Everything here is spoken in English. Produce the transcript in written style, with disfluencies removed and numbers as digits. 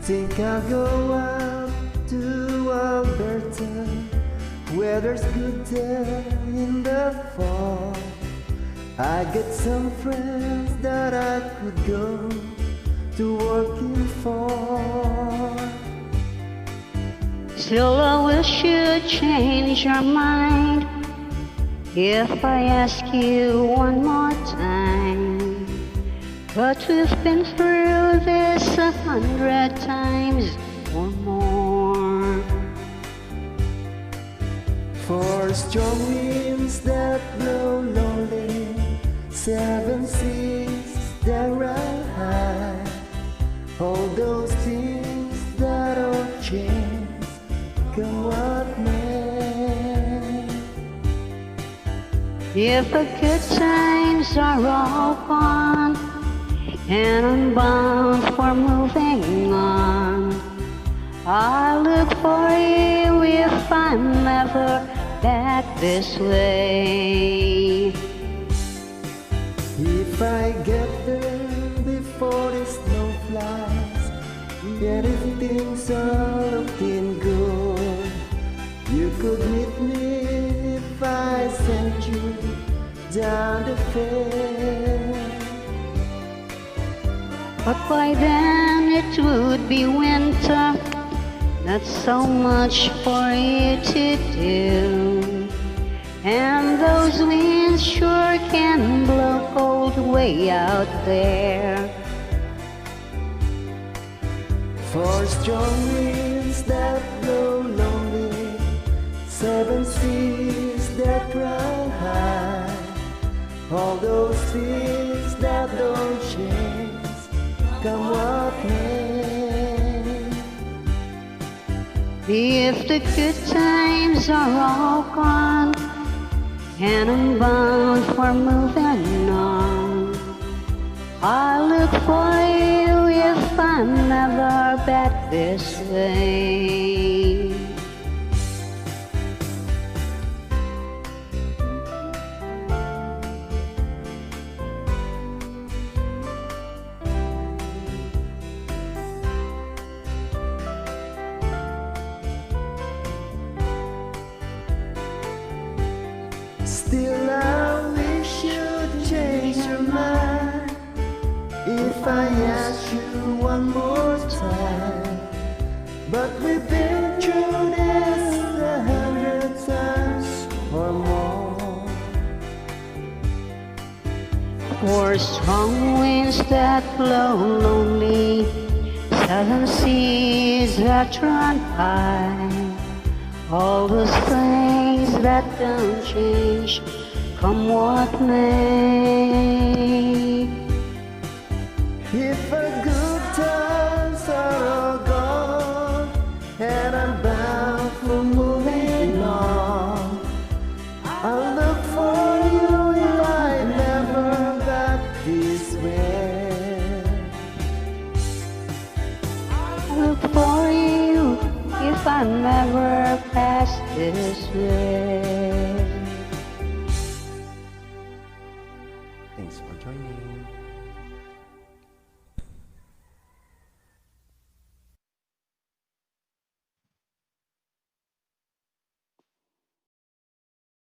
Think I'll go out to Alberta, where there's good there in the fall. I got some friends that I could go to working for. Still I wish you'd change your mind if I ask you one more time. But we've been through this 100 times or more. For strong winds that blow lonely, 7 seas that run high, all those things that all change, come what may. If the good times are all gone and I'm bound for moving on, I'll look for you if I'm ever back this way. If I get there before the snow flies, and if things are looking good, you could meet me if I sent you down the fair. But by then it would be winter, not so much for you to do. And those winds sure can blow cold way out there. For strong winds that blow lonely, 7 seas that run high, all those things that don't change, come what may. If the good times are all gone and I'm bound for moving on, I'll look for you if I'm never back this way. Still I wish you'd change your mind if I ask you one more time. But we've been through this 100 times or more. For strong winds that blow lonely, 7 seas that run high, all those things that don't change, come what may. If the good times are all gone and I'm bound for moving on, I'll look for you if I never back this way. I'll look for you if I never pass this way. Thanks for joining.